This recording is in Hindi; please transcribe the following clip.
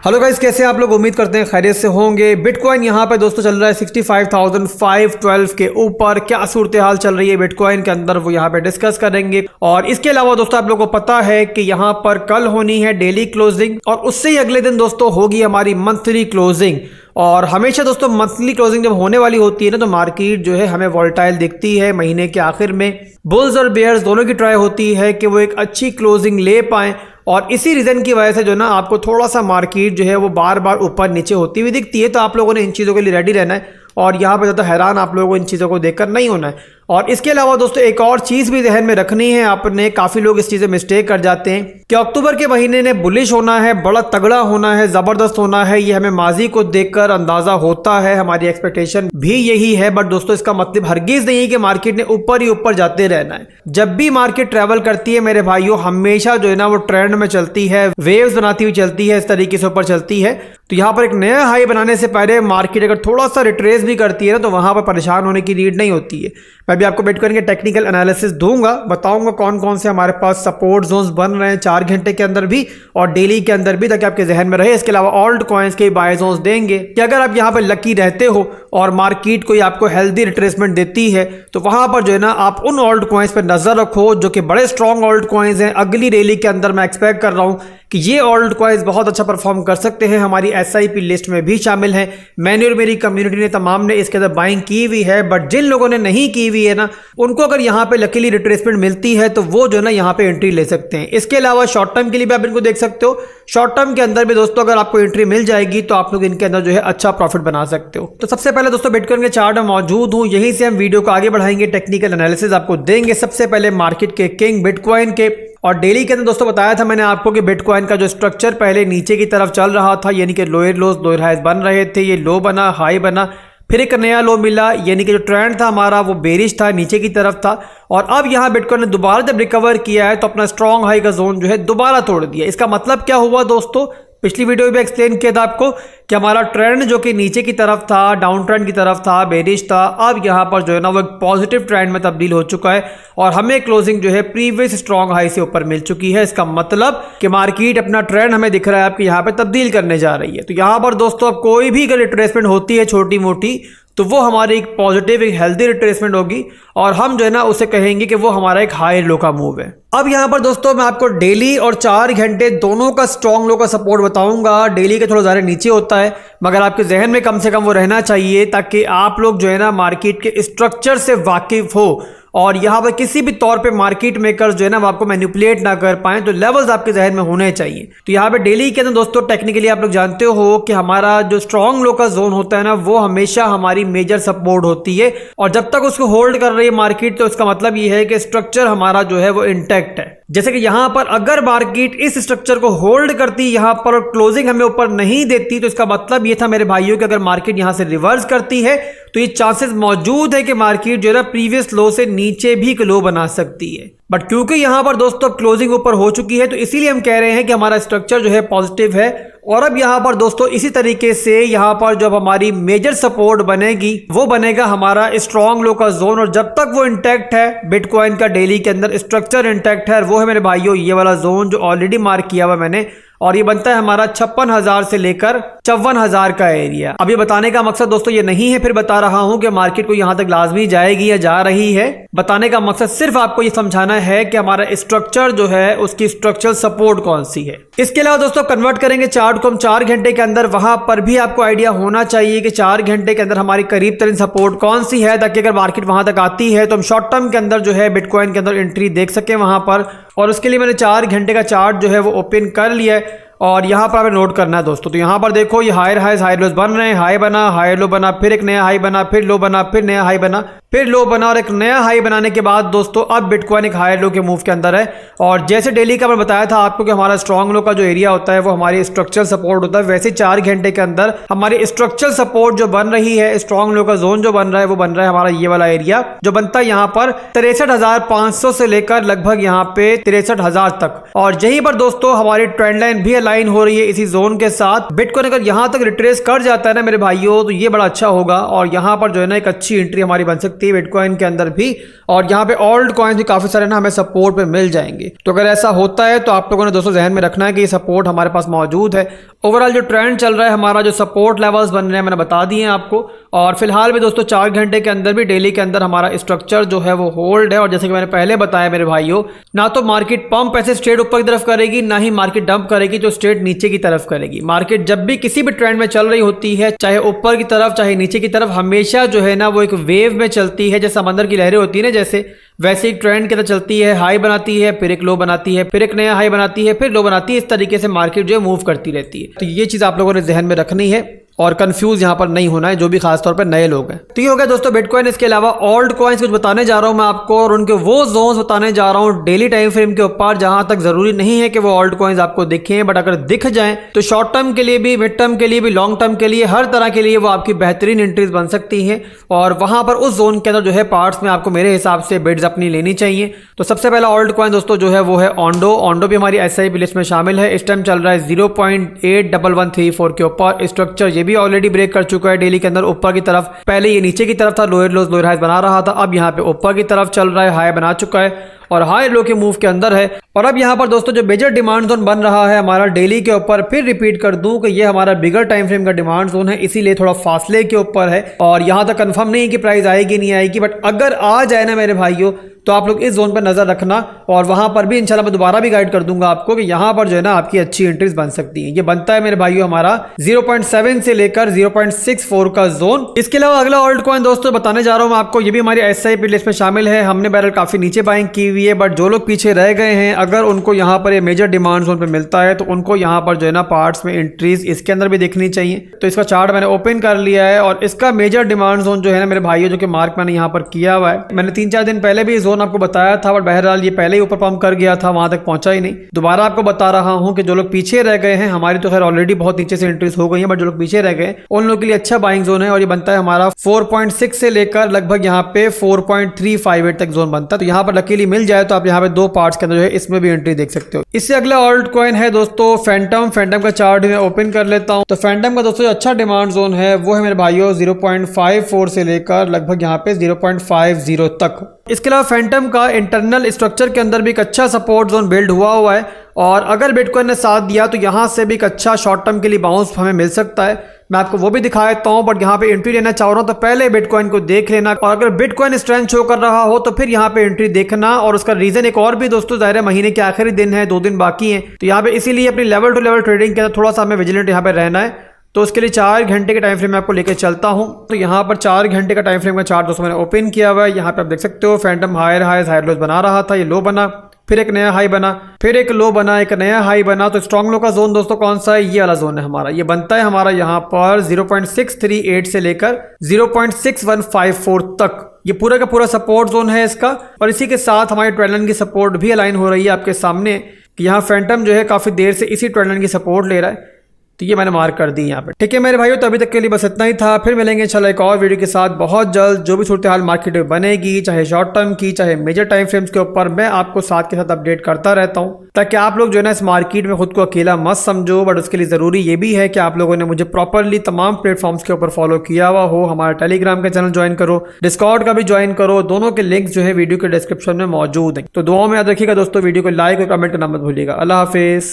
हेलो गाइस, कैसे आप लोग? उम्मीद करते हैं खैरियत से होंगे। बिटकॉइन यहाँ पे दोस्तों चल रहा है 65,512 के ऊपर। क्या सूरत हाल चल रही है बिटकॉइन के अंदर, वो यहाँ पे डिस्कस करेंगे। और इसके अलावा दोस्तों आप लोगों को पता है कि यहाँ पर कल होनी है डेली क्लोजिंग और उससे ही अगले दिन दोस्तों होगी हमारी मंथली क्लोजिंग। और हमेशा दोस्तों मंथली क्लोजिंग जब होने वाली होती है ना, तो मार्केट जो है हमें वॉलेटाइल दिखती है। महीने के आखिर में बुल्स और बेयर्स दोनों की ट्राई होती है कि वो एक अच्छी क्लोजिंग ले पाएं। और इसी रीजन की वजह से जो ना आपको थोड़ा सा मार्केट जो है वो बार बार ऊपर नीचे होती हुई दिखती है। तो आप लोगों ने इन चीज़ों के लिए रेडी रहना है और यहाँ पे ज़्यादा हैरान आप लोगों को इन चीज़ों को देखकर नहीं होना है। और इसके अलावा दोस्तों एक और चीज़ भी जहन में रखनी है आपने। काफ़ी लोग इस चीज़ में मिस्टेक कर जाते हैं कि अक्टूबर के महीने ने बुलिश होना है, बड़ा तगड़ा होना है, ज़बरदस्त होना है। ये हमें माजी को देखकर अंदाज़ा होता है, हमारी एक्सपेक्टेशन भी यही है। बट दोस्तों इसका मतलब हरगिज़ नहीं है कि मार्केट ने ऊपर ही ऊपर जाते रहना है। जब भी मार्केट ट्रैवल करती है मेरे भाइयों, हमेशा जो है ना वो ट्रेंड में चलती है, वेव्स बनाती हुई चलती है, इस तरीके से ऊपर चलती है। तो यहाँ पर एक नया हाई बनाने से पहले मार्केट अगर थोड़ा सा रिट्रेस भी करती है ना, तो वहाँ पर परेशान होने की नीड नहीं होती है। मैं भी आपको बिटकॉइन के टेक्निकल एनालिसिस दूंगा, बताऊंगा कौन कौन से हमारे पास सपोर्ट जोन्स बन रहे हैं 4 घंटे के अंदर भी और डेली के अंदर भी, ताकि आपके जहन में रहे। इसके अलावा ऑल्ट कॉइन्स के बाय जोन्स देंगे कि अगर आप यहाँ पर लकी रहते हो और मार्केट कोई आपको हेल्दी रिट्रेसमेंट देती है, तो वहाँ पर जो है ना आप उन ऑल्ट कॉइन्स पर नजर रखो जो कि बड़े स्ट्रॉन्ग ऑल्ट कॉइन्स हैं। अगली रैली के अंदर मैं एक्सपेक्ट कर रहा हूँ कि ये ऑल्ट कॉइन्स बहुत अच्छा परफॉर्म कर सकते हैं। हमारी SIP लिस्ट में भी शामिल हैं। मैंने और मेरी कम्युनिटी ने तमाम ने इसके अंदर बाइंग की हुई है। बट जिन लोगों ने नहीं की हुई है ना, उनको अगर यहाँ पे लकीली रिट्रेसमेंट मिलती है तो वो जो है ना यहाँ पे एंट्री ले सकते हैं। इसके अलावा शॉर्ट टर्म के लिए भी आप इनको देख सकते हो। शॉर्ट टर्म के अंदर भी दोस्तों अगर आपको एंट्री मिल जाएगी तो आप लोग इनके अंदर जो है अच्छा प्रॉफिट बना सकते हो। तो सबसे पहले दोस्तों बिटकॉइन के चार्ट में मौजूद हूँ, यहीं से हम वीडियो को आगे बढ़ाएंगे, टेक्निकल एनालिसिस आपको देंगे। सबसे पहले मार्केट के किंग बिटकॉइन के, और डेली के अंदर दोस्तों बताया था मैंने आपको कि बिटकॉइन का जो स्ट्रक्चर पहले नीचे की तरफ चल रहा था, यानी कि लोअर लोज लोअर हाइज बन रहे थे। ये लो बना, हाई बना, फिर एक नया लो मिला, यानी कि जो ट्रेंड था हमारा वो बेरिश था, नीचे की तरफ था। और अब यहाँ बिटकॉइन ने दोबारा जब रिकवर किया है तो अपना स्ट्रॉन्ग हाई का जोन जो है दोबारा तोड़ दिया। इसका मतलब क्या हुआ दोस्तों, पिछली वीडियो में एक्सप्लेन किया था आपको कि हमारा ट्रेंड जो कि नीचे की तरफ था, डाउन ट्रेंड की तरफ था, बेरिश था, अब यहाँ पर जो है ना वो एक पॉजिटिव ट्रेंड में तब्दील हो चुका है और हमें क्लोजिंग जो है प्रीवियस स्ट्रॉन्ग हाई से ऊपर मिल चुकी है। इसका मतलब कि मार्केट अपना ट्रेंड हमें दिख रहा है आपके यहाँ पे तब्दील करने जा रही है। तो यहाँ पर दोस्तों अब कोई भी अगर रिट्रेसमेंट होती है छोटी मोटी, तो वो हमारी एक पॉजिटिव एक हेल्दी रिट्रेसमेंट होगी और हम जो है ना उसे कहेंगे कि वो हमारा एक हाई लो का मूव है। अब यहाँ पर दोस्तों मैं आपको डेली और 4 घंटे दोनों का स्ट्रॉन्ग लो का सपोर्ट बताऊंगा। डेली का थोड़ा ज़्यादा नीचे होता है, मगर आपके जहन में कम से कम वो रहना चाहिए ताकि आप लोग जो है ना मार्केट के स्ट्रक्चर से वाकिफ हो और यहाँ पर किसी भी तौर पे मार्केट मेकर्स जो है ना वो आपको मैनिपुलेट ना कर पाए। तो लेवल्स आपके जहन में होने चाहिए। तो यहाँ पे डेली के अंदर दोस्तों टेक्निकली आप लोग जानते हो कि हमारा जो स्ट्रॉन्ग लो का जोन होता है ना, वो हमेशा हमारी मेजर सपोर्ट होती है और जब तक उसको होल्ड कर रही है मार्केट, तो इसका मतलब ये है कि स्ट्रक्चर हमारा जो है वो इंटैक्ट है। जैसे कि यहाँ पर अगर मार्केट इस स्ट्रक्चर को होल्ड करती यहाँ पर और क्लोजिंग हमें ऊपर नहीं देती, तो इसका मतलब ये था मेरे भाइयों कि अगर मार्केट यहाँ से रिवर्स करती है तो ये चांसेस मौजूद है कि मार्केट जो है ना प्रीवियस लो से नीचे भी लो बना सकती है। बट क्योंकि यहाँ पर दोस्तों क्लोजिंग ऊपर हो चुकी है, तो इसीलिए हम कह रहे हैं कि हमारा स्ट्रक्चर जो है पॉजिटिव है। और अब यहाँ पर दोस्तों इसी तरीके से यहाँ पर जब हमारी मेजर सपोर्ट बनेगी, वो बनेगा हमारा स्ट्रॉन्ग लो का जोन। और जब तक वो इंटैक्ट है, बिटकॉइन का डेली के अंदर स्ट्रक्चर इंटैक्ट है, वो है मेरे भाइयों ये वाला जोन जो ऑलरेडी मार्क किया हुआ मैंने, और ये बनता है हमारा 56,000 से लेकर 54,000 का एरिया। अब ये बताने का मकसद दोस्तों ये नहीं है, फिर बता रहा हूं कि मार्केट को यहां तक लाजमी जाएगी या जा रही है। बताने का मकसद सिर्फ आपको ये समझाना है कि हमारा स्ट्रक्चर जो है उसकी स्ट्रक्चरल सपोर्ट कौन सी है। इसके अलावा दोस्तों कन्वर्ट करेंगे चार्ट को हम 4 घंटे के अंदर, वहां पर भी आपको आइडिया होना चाहिए कि 4 घंटे के अंदर हमारी करीब तरीन सपोर्ट कौन सी है, ताकि अगर मार्केट वहां तक आती है तो हम शॉर्ट टर्म के अंदर जो है बिटकॉइन के अंदर एंट्री देख सके वहां पर। और उसके लिए मैंने 4 घंटे का चार्ट जो है वो ओपन कर लिया है और यहाँ पर हमें नोट करना है दोस्तों। तो यहाँ पर देखो ये हायर हाइज हाई लोज बन रहे हैं, हाई बना, हाई लो बना, फिर एक नया हाई बना, फिर लो बना, फिर नया हाई बना, फिर लो बना और एक नया हाई बनाने के बाद दोस्तों अब बिटकॉइन एक हायर लो के मूव के अंदर है। और जैसे डेली का मैं बताया था आपको कि हमारा स्ट्रॉन्ग लो का जो एरिया होता है वो हमारी स्ट्रक्चर सपोर्ट होता है, वैसे 4 घंटे के अंदर हमारी स्ट्रक्चर सपोर्ट जो बन रही है, स्ट्रॉन्ग लो का जोन जो बन रहा है, वो बन रहा है हमारा ये वाला एरिया जो बनता है यहाँ पर 63,500 से लेकर लगभग यहाँ पे 63,000 तक। और यहीं पर दोस्तों हमारी ट्रेंड लाइन भी अलाइन हो रही है इसी जोन के साथ। बिटकॉइन अगर यहाँ तक रिट्रेस कर जाता है ना मेरे भाइयों, तो ये बड़ा अच्छा होगा और यहाँ पर जो है ना एक अच्छी एंट्री हमारी बन सकती है बिटकॉइन के अंदर भी। और यहाँ पे ऑल्ट कॉइन्स भी काफी सारे ना हमें सपोर्ट पे मिल जाएंगे। तो अगर ऐसा होता है तो आप लोगों ने दोस्तों ध्यान में रखना है कि ये सपोर्ट हमारे पास मौजूद है। ओवरऑल जो ट्रेंड चल रहा है, हमारा जो सपोर्ट लेवल्स बन रहे हैं मैंने बता दिए हैं आपको। और फिलहाल भी दोस्तों 4 घंटे के अंदर भी डेली के अंदर हमारा स्ट्रक्चर जो है वो होल्ड है। और जैसे कि मैंने पहले बताया मेरे भाइयों, ना तो मार्केट पंप ऐसे स्ट्रेट ऊपर की तरफ करेगी, ना ही मार्केट डंप करेगी जो स्ट्रेट नीचे की तरफ करेगी। मार्केट जब भी किसी भी ट्रेंड में चल रही होती है, चाहे ऊपर की तरफ चाहे नीचे की तरफ, हमेशा जो है ना वो एक वेव में चलती है। जैसे समंदर की लहरें होती है ना, जैसे वैसे एक ट्रेंड के अंदर चलती है, हाई बनाती है, फिर एक लो बनाती है, फिर एक नया हाई बनाती है, फिर लो बनाती है। इस तरीके से मार्केट जो है मूव करती रहती है। तो ये चीज आप लोगों ने ध्यान में रखनी है और कंफ्यूज यहाँ पर नहीं होना है, जो भी खासतौर पर नए लोग हैं। तो ये हो गया दोस्तों बिटकॉइन। इसके अलावा ऑल्ट कॉइन्स कुछ बताने जा रहा हूँ मैं आपको, और उनके वो जोन्स बताने जा रहा हूँ डेली टाइम फ्रेम के ऊपर, जहां तक जरूरी नहीं है कि वो ऑल्ट कॉइन्स आपको दिखें, बट अगर दिख जाएं तो शॉर्ट टर्म के लिए भी, मिड टर्म के लिए भी, लॉन्ग टर्म के लिए, हर तरह के लिए वो आपकी बेहतरीन एंट्रीज बन सकती है। और वहां पर उस जोन के अंदर जो है पार्ट्स में आपको मेरे हिसाब से बिड्स अपनी लेनी चाहिए। तो सबसे पहला ऑल्ट कॉइन दोस्तों जो है वो है ओंडो। ओंडो भी हमारी SIP लिस्ट में शामिल है। इस टाइम चल रहा है 0.81134 के ऊपर। स्ट्रक्चर ये भी ऑलरेडी ब्रेक कर चुका है डेली के अंदर ऊपर की तरफ। पहले ये नीचे की तरफ था, लोअर लोज लोअर हाइज बना रहा था, अब यहाँ पे ऊपर की तरफ चल रहा है, हाई बना चुका है और हाई लो के मूव के अंदर है। और अब यहाँ पर दोस्तों जो मेजर डिमांड जोन बन रहा है हमारा डेली के ऊपर, फिर रिपीट कर दूं कि ये हमारा बिगर टाइम फ्रेम का डिमांड जोन है, इसीलिए थोड़ा फासले के ऊपर है। और यहाँ तक कंफर्म नहीं कि प्राइस आएगी नहीं आएगी, बट अगर आ जाए ना मेरे भाइयों तो आप लोग इस जोन पर नजर रखना। और वहां पर भी इंशाल्लाह मैं दोबारा भी गाइड कर दूंगा आपको कि यहाँ पर जो है ना आपकी अच्छी एंट्रीज बन सकती है। ये बनता है मेरे भाइयों हमारा 0.7 से लेकर 0.64 का जोन। इसके अलावा अगला ऑल्ट कॉइन दोस्तों बताने जा रहा हूँ मैं आपको, ये भी हमारी SIP लिस्ट में शामिल है। हमने बैरल काफी नीचे बाइंग की हुई है, बट जो लोग पीछे रह गए हैं, अगर उनको यहाँ पर ये मेजर डिमांड जोन पे मिलता है तो उनको यहाँ पर जो है ना पार्ट्स में एंट्रीज इसके अंदर भी देखनी चाहिए। तो इसका चार्ट मैंने ओपन कर लिया है और इसका मेजर डिमांड जोन जो है ना मेरे भाइयों, जो कि मार्क मैंने यहाँ पर किया हुआ है, मैंने 3-4 दिन पहले भी जोन आपको बताया था, बट बहरहाल ये पहले ही ऊपर पंप कर गया था, वहां तक पहुंचा ही नहीं। दोबारा आपको बता रहा हूं कि जो लोग पीछे रह गए हैं, हमारी तो खैर ऑलरेडी बहुत नीचे से एंट्रीज हो गई है, बट जो लोग पीछे रह गए उन लोगों के लिए अच्छा बाइंग जोन है। और ये बनता है हमारा 4.6 से लेकर लगभग यहाँ पे 4.358 तक जोन बनता है। तो यहाँ पर लकीली मिल जाए तो आप यहाँ पे 2 पार्ट्स के अंदर जो है इसमें भी एंट्री देख सकते हो। इससे अगला ऑल्ट कॉइन है दोस्तों फैंटम। फैंटम का चार्ट मैं ओपन कर लेता हूँ। तो फैंटम का दोस्तों अच्छा डिमांड जोन है वो है मेरे भाइयों 0.54 से लेकर लगभग यहाँ पे 0.50 तक। इसके अलावा फैंटम का इंटरनल स्ट्रक्चर के अंदर भी एक अच्छा सपोर्ट जोन बिल्ड हुआ है। और अगर बिटकॉइन ने साथ दिया तो यहाँ से भी एक अच्छा शॉर्ट टर्म के लिए बाउंस हमें मिल सकता है। मैं आपको वो भी दिखा देता हूँ, बट यहाँ पे एंट्री लेना चाह रहा हूँ तो पहले बिटकॉइन को देख लेना। और अगर बिटकॉइन स्ट्रेंथ शो कर रहा हो तो फिर यहाँ पे एंट्री देखना। और उसका रीजन एक और भी दोस्तों, जाहिर है महीने के आखिरी दिन है, 2 दिन बाकी हैं, तो यहाँ पे इसीलिए अपनी लेवल टू लेवल ट्रेडिंग के अंदर थोड़ा सा हमें विजिलेंट यहाँ पे रहना है। तो उसके लिए 4 घंटे के टाइम फ्रेम में आपको लेकर चलता हूं। तो यहाँ पर 4 घंटे का टाइम फ्रेम का चार्ट दोस्तों मैंने ओपन किया हुआ है। यहाँ पे आप देख सकते हो phantom higher high higher lows बना रहा था, ये लो बना, फिर एक नया हाई बना, फिर एक लो बना, एक नया हाई बना। तो स्ट्रॉन्ग लो का जोन दोस्तों कौन सा है? ये वाला जोन है हमारा। ये बनता है हमारा यहाँ पर 0.638 से लेकर 0.6154 तक। ये पूरा का पूरा सपोर्ट जोन है इसका। और इसी के साथ हमारी ट्रेंड लाइन की सपोर्ट भी अलाइन हो रही है आपके सामने कि यहाँ फैंटम जो है काफी देर से इसी ट्रेंड लाइन की सपोर्ट ले रहा है। तो ये मैंने मार्क कर दी यहाँ पे। ठीक है मेरे भाइयों, तो अभी तक के लिए बस इतना ही था। फिर मिलेंगे इंशाल्लाह एक और वीडियो के साथ बहुत जल्द। जो भी सूरत हाल मार्केट में बनेगी, चाहे शॉर्ट टर्म की चाहे मेजर टाइम फ्रेम्स के ऊपर, मैं आपको साथ के साथ अपडेट करता रहता हूँ, ताकि आप लोग जो है ना इस मार्केट में खुद को अकेला मत समझो। बट उसके लिए जरूरी ये भी है कि आप लोगों ने मुझे प्रॉपरली तमाम प्लेटफॉर्म्स के ऊपर फॉलो किया हुआ हो। हमारा टेलीग्राम का चैनल ज्वाइन करो, डिस्कॉर्ड का भी ज्वाइन करो, दोनों के लिंक्स जो है वीडियो के डिस्क्रिप्शन में मौजूद है। तो दुआओं में याद रखिएगा दोस्तों, वीडियो को लाइक और कमेंट करना मत भूलिएगा। अल्लाह हाफिज।